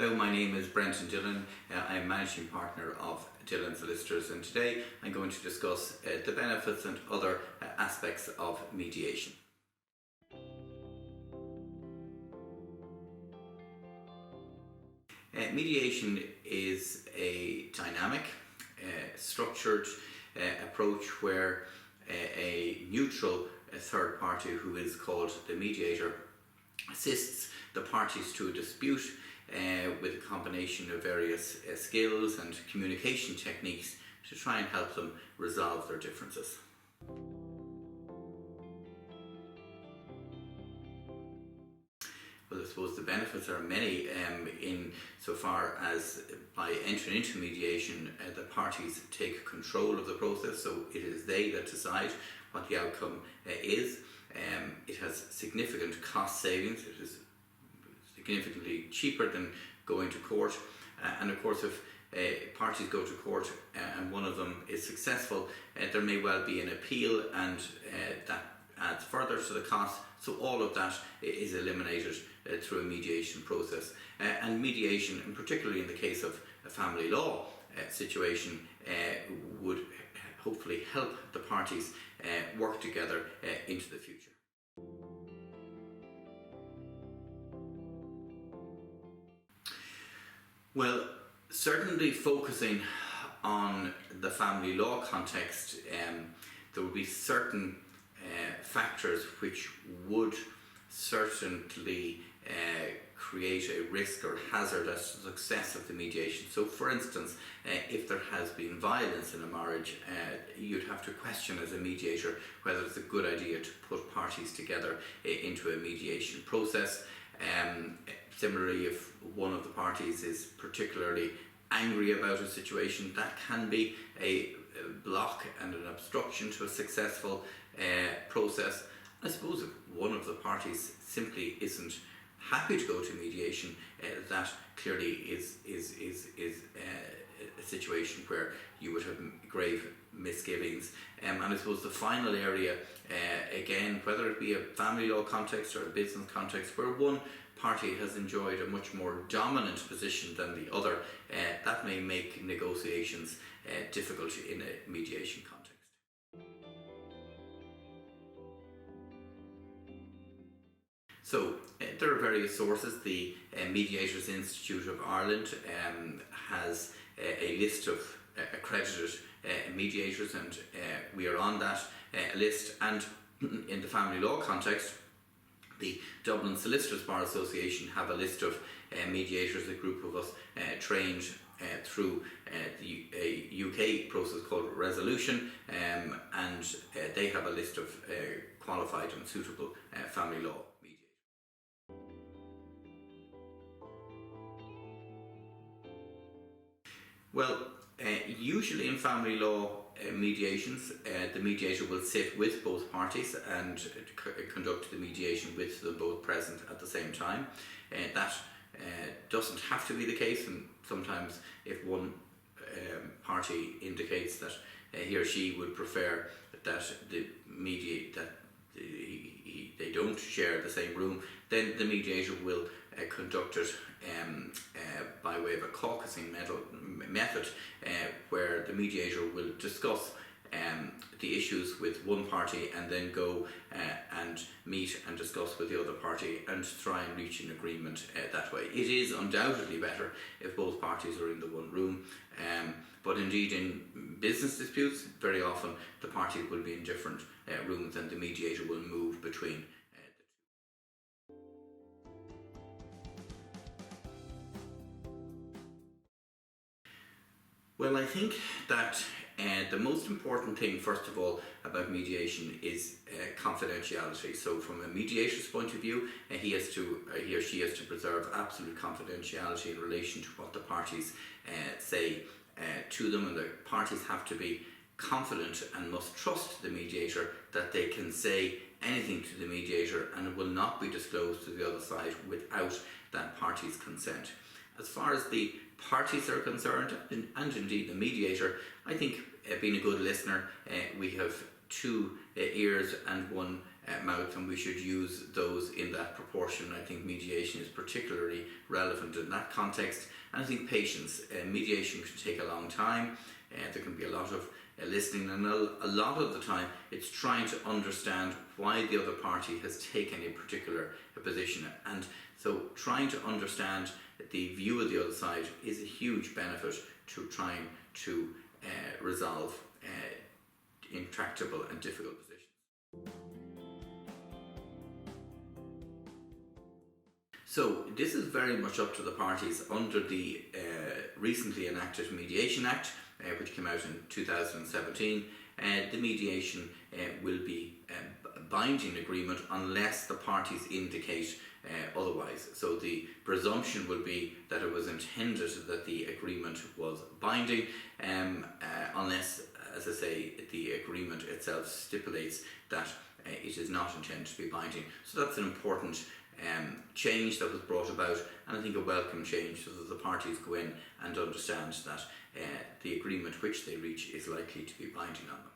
Hello, my name is Brenton Dillon. I'm Managing Partner of Dillon Solicitors, and today I'm going to discuss the benefits and other aspects of mediation. Mediation is a dynamic, structured approach where a neutral third party, who is called the mediator, assists the parties to a dispute with a combination of various skills and communication techniques to try and help them resolve their differences. Well, I suppose the benefits are many in so far as by entering into mediation, the parties take control of the process, so it is they that decide what the outcome is. It has significant cost savings. It is significantly cheaper than going to court, and of course if parties go to court and one of them is successful, there may well be an appeal, and that adds further to the cost. So all of that is eliminated through a mediation process, and mediation, and particularly in the case of a family law situation, would hopefully help the parties work together into the future. Well, certainly focusing on the family law context, there would be certain factors which would certainly create a risk or hazard as to the success of the mediation. So for instance, if there has been violence in a marriage, you'd have to question as a mediator whether it's a good idea to put parties together into a mediation process. Similarly, if one of the parties is particularly angry about a situation, that can be a block and an obstruction to a successful process. I suppose if one of the parties simply isn't happy to go to mediation, that clearly is a situation where you would have grave misgivings. And I suppose the final area, again, whether it be a family law context or a business context, where one party has enjoyed a much more dominant position than the other, that may make negotiations difficult in a mediation context. So there are various sources. The Mediators Institute of Ireland has a list of accredited mediators, and we are on that list. And in the family law context, the Dublin Solicitors Bar Association have a list of mediators, a group of us trained through a UK process called Resolution, and they have a list of qualified and suitable family law mediators. Well, usually in family law mediations, the mediator will sit with both parties and conduct the mediation with them both present at the same time. That doesn't have to be the case, and sometimes if one party indicates that he or she would prefer that they don't share the same room, then the mediator will conduct it by way of a caucusing method, where the mediator will discuss the issues with one party and then go and meet and discuss with the other party and try and reach an agreement that way. It is undoubtedly better if both parties are in the one room, but indeed in business disputes, very often the parties will be in different rooms, and the mediator will move between the two. Well, I think that the most important thing, first of all, about mediation is confidentiality. So from a mediator's point of view, he or she has to preserve absolute confidentiality in relation to what the parties say to them, and the parties have to be confident and must trust the mediator that they can say anything to the mediator and it will not be disclosed to the other side without that party's consent. As far as the parties are concerned, and indeed the mediator, I think being a good listener, we have two ears and one mouth, and we should use those in that proportion. I think mediation is particularly relevant in that context. And I think patience. Mediation can take a long time. There can be a lot of listening, and a lot of the time it's trying to understand why the other party has taken a particular position. And so trying to understand the view of the other side is a huge benefit to trying to resolve intractable and difficult positions. So this is very much up to the parties under the recently enacted Mediation Act, which came out in 2017. The mediation will be a binding agreement unless the parties indicate otherwise. So the presumption will be that it was intended that the agreement was binding, unless, as I say, the agreement itself stipulates that it is not intended to be binding. So that's an important change that was brought about, and I think a welcome change, so that the parties go in and understand that the agreement which they reach is likely to be binding on them.